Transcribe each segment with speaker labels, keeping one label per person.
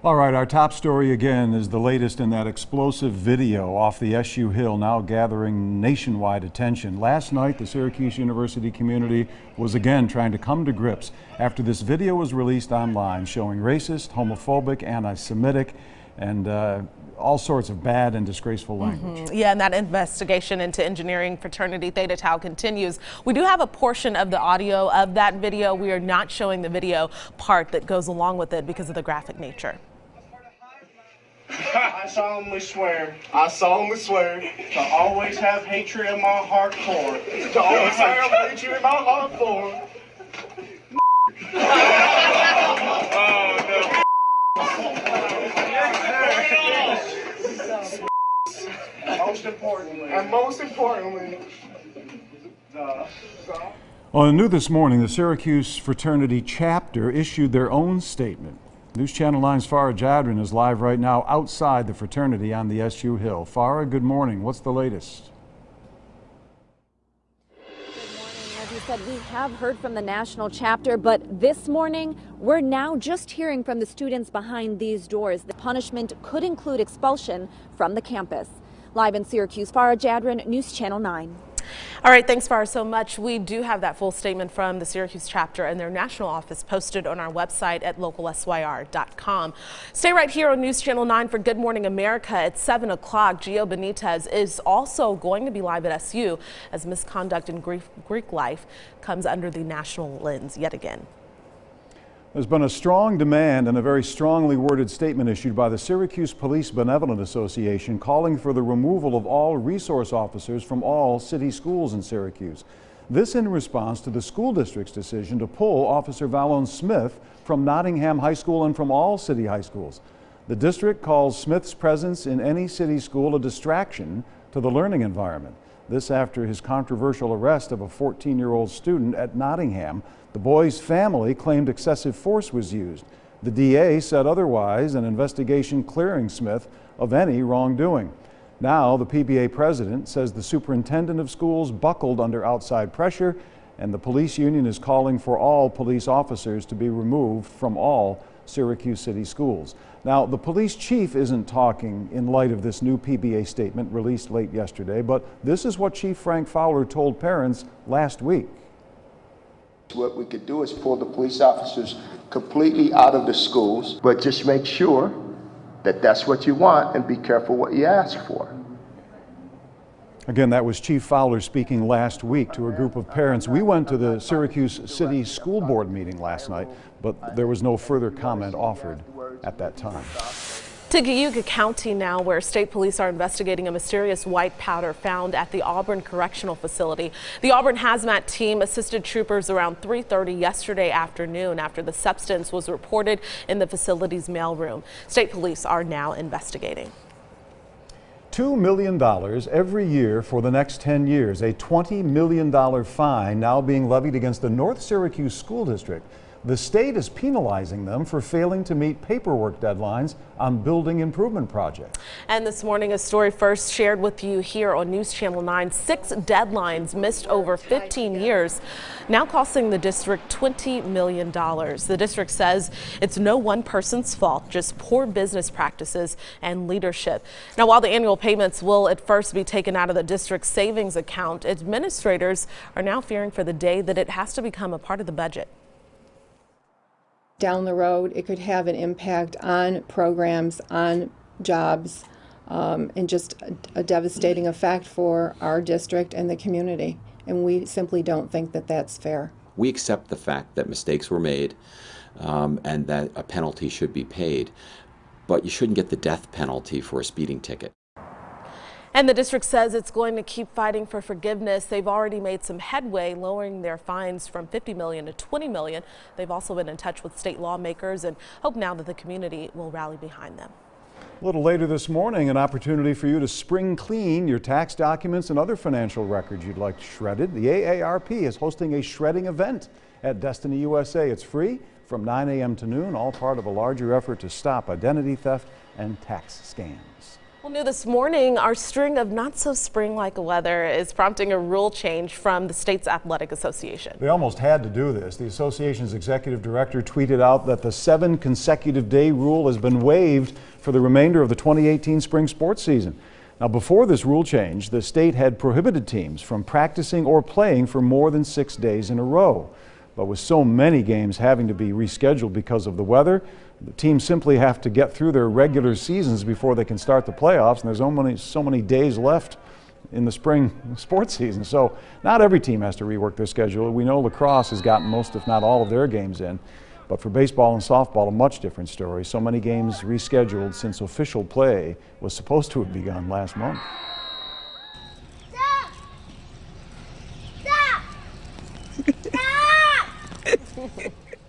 Speaker 1: All right, our top story again is the latest in that explosive video off the SU Hill, now gathering nationwide attention. Last night, the Syracuse University community was again trying to come to grips after this video was released online showing racist, homophobic, anti-Semitic, and all sorts of bad and disgraceful language.
Speaker 2: Yeah, and that investigation into engineering fraternity Theta Tau continues. We do have a portion of the audio of that video. We are not showing the video part that goes along with it because of the graphic nature.
Speaker 3: I solemnly swear to always have hatred in my heart for. To always have hatred in my heart for. Most importantly,
Speaker 1: On the news this morning, the Syracuse fraternity chapter issued their own statement. News Channel 9's Farah Jadrin is live right now outside the fraternity on the SU Hill. Farah, good morning. What's the latest?
Speaker 4: Good morning. As you said, we have heard from the national chapter, but this morning we're now just hearing from the students behind these doors. The punishment could include expulsion from the campus. Live in Syracuse, Farah Jadrin, News Channel 9.
Speaker 2: All right, thanks, Farah, so much. We do have that full statement from the Syracuse chapter and their national office posted on our website at localsyr.com. Stay right here on News Channel 9 for Good Morning America at 7 o'clock. Gio Benitez is also going to be live at SU as misconduct in Greek life comes under the national lens yet again.
Speaker 1: There's been a strong demand and a very strongly worded statement issued by the Syracuse Police Benevolent Association calling for the removal of all resource officers from all city schools in Syracuse. This in response to the school district's decision to pull Officer Valone Smith from Nottingham High School and from all city high schools. The district calls Smith's presence in any city school a distraction to the learning environment. This after his controversial arrest of a 14-year-old student at Nottingham. The boy's family claimed excessive force was used. The DA said otherwise, an investigation clearing Smith of any wrongdoing. Now, the PBA president says the superintendent of schools buckled under outside pressure, and the police union is calling for all police officers to be removed from all Syracuse City schools. Now, the police chief isn't talking in light of this new PBA statement released late yesterday, but this is what Chief Frank Fowler told parents last week.
Speaker 5: What we could do is pull the police officers completely out of the schools, but just make sure that that's what you want and be careful what you ask for.
Speaker 1: Again, that was Chief Fowler speaking last week to a group of parents. We went to the Syracuse City School Board meeting last night, but there was no further comment offered at that time.
Speaker 2: To Cayuga County now, where state police are investigating a mysterious white powder found at the Auburn Correctional Facility. The Auburn hazmat team assisted troopers around 3:30 yesterday afternoon after the substance was reported in the facility's mailroom. State police are now investigating.
Speaker 1: $2 million every year for the next 10 years, a $20 million fine now being levied against the North Syracuse School District. The state is penalizing them for failing to meet paperwork deadlines on building improvement projects. And
Speaker 2: this morning, a story first shared with you here on News Channel 9. 6 deadlines missed over 15 years, now costing the district $20 million. The district says it's no one person's fault, just poor business practices and leadership. Now, while the annual payments will at first be taken out of the district's savings account, administrators are now fearing for the day that it has to become a part of the budget.
Speaker 6: Down the road, it could have an impact on programs, on jobs, and just a devastating effect for our district and the community. And we simply don't think that that's fair.
Speaker 7: We accept the fact that mistakes were made and that a penalty should be paid, but you shouldn't get the death penalty for a speeding ticket.
Speaker 2: And the district says it's going to keep fighting for forgiveness. They've already made some headway, lowering their fines from $50 million to $20 million. They've also been in touch with state lawmakers and hope now that the community will rally behind them.
Speaker 1: A little later this morning, an opportunity for you to spring clean your tax documents and other financial records you'd like shredded. The AARP is hosting a shredding event at Destiny USA. It's free from 9 a.m. to noon, all part of a larger effort to stop identity theft and tax scams.
Speaker 2: Well, new this morning, our string of not so spring-like weather is prompting a rule change from the state's athletic association.
Speaker 1: They almost had to do this. The association's executive director tweeted out that the 7 consecutive day rule has been waived for the remainder of the 2018 spring sports season. Now, before this rule change, the state had prohibited teams from practicing or playing for more than 6 days in a row. But with so many games having to be rescheduled because of the weather, the teams simply have to get through their regular seasons before they can start the playoffs, and there's so many days left in the spring sports season. So not every team has to rework their schedule. We know lacrosse has gotten most, if not all, of their games in. But for baseball and softball, a much different story. So many games rescheduled since official play was supposed to have begun last month.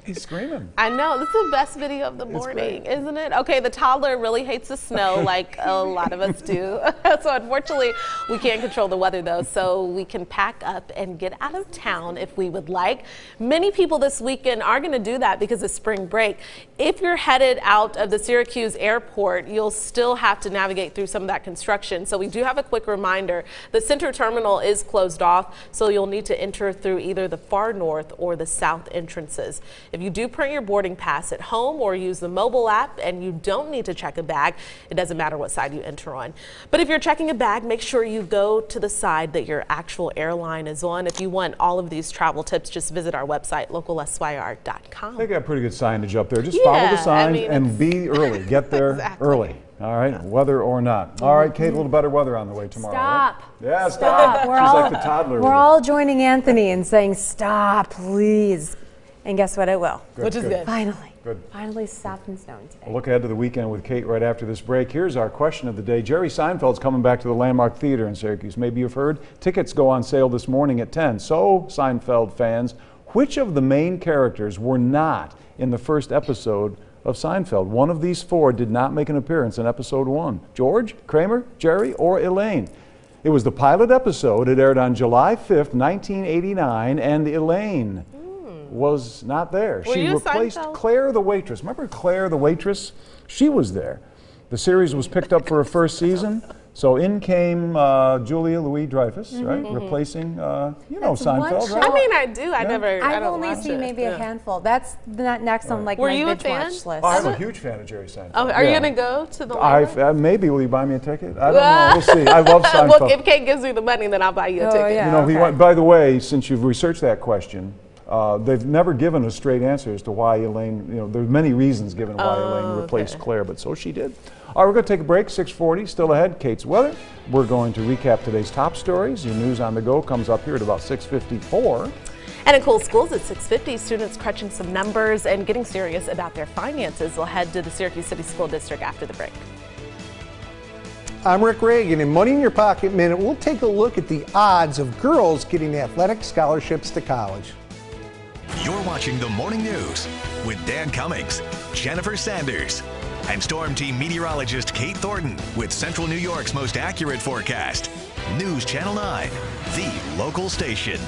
Speaker 1: He's screaming.
Speaker 2: I know, this is the best video of the morning, isn't it? Okay, the toddler really hates the snow like a lot of us do. So unfortunately, we can't control the weather though, so we can pack up and get out of town if we would like. Many people this weekend are going to do that because of spring break. If you're headed out of the Syracuse airport, you'll still have to navigate through some of that construction. So we do have a quick reminder. The center terminal is closed off, so you'll need to enter through either the far north or the south entrances. If you do print your boarding pass at home or use the mobile app and you don't need to check a bag, it doesn't matter what side you enter on. But if you're checking a bag, make sure you go to the side that your actual airline is on. If you want all of these travel tips, just visit our website, localsyr.com.
Speaker 1: They got pretty good signage up there. Just follow the signs and be early. Get there
Speaker 2: exactly.
Speaker 1: early. All right, weather or not. All right, Kate, a little better weather on the way tomorrow.
Speaker 8: Stop.
Speaker 1: Right? Yeah, stop. She's like the toddler.
Speaker 8: We're all joining Anthony and saying, stop, please. And guess what? It will.
Speaker 2: Which is good.
Speaker 8: Finally.
Speaker 1: Good.
Speaker 8: Finally stopped and snowing today.
Speaker 1: We'll look ahead to the weekend with Kate right after this break. Here's our question of the day. Jerry Seinfeld's coming back to the Landmark Theater in Syracuse. Maybe you've heard. Tickets go on sale this morning at 10. So, Seinfeld fans, which of the main characters were not in the first episode of Seinfeld? One of these 4 did not make an appearance in episode 1. George, Kramer, Jerry, or Elaine? It was the pilot episode. It aired on July 5th, 1989, and Elaine was not there. She replaced Claire the waitress. Remember Claire the waitress? She was there. The series was picked up for a first season. So in came Julia Louis-Dreyfus, right? Replacing, you know, Seinfeld, right?
Speaker 2: I mean, I do. I never.
Speaker 8: I've only seen maybe a handful. That's not next on like my binge watch list.
Speaker 1: Oh, I'm a huge fan of Jerry Seinfeld.
Speaker 2: Oh, are you going to go to the
Speaker 1: maybe. Will you buy me a ticket? I don't know. We'll see. I love Seinfeld.
Speaker 2: Look, if Kate gives me the money, then I'll buy you a ticket.
Speaker 8: Yeah,
Speaker 1: you know, by the way, since you've researched that question, they've never given a straight answer as to why Elaine, you know, there's many reasons given why Elaine replaced Claire, but so she did. All right, we're going to take a break, 6:40, still ahead, Kate's weather. We're going to recap today's top stories. Your news on the go comes up here at about 6:54.
Speaker 2: And in Cool Schools at 6:50, students crunching some numbers and getting serious about their finances. We'll head to the Syracuse City School District after the break.
Speaker 9: I'm Rick Reagan. In Money in Your Pocket Minute, we'll take a look at the odds of girls getting athletic scholarships to college.
Speaker 10: You're watching the Morning News with Dan Cummings, Jennifer Sanders, and Storm Team meteorologist Kate Thornton with Central New York's most accurate forecast. News Channel 9, the local station.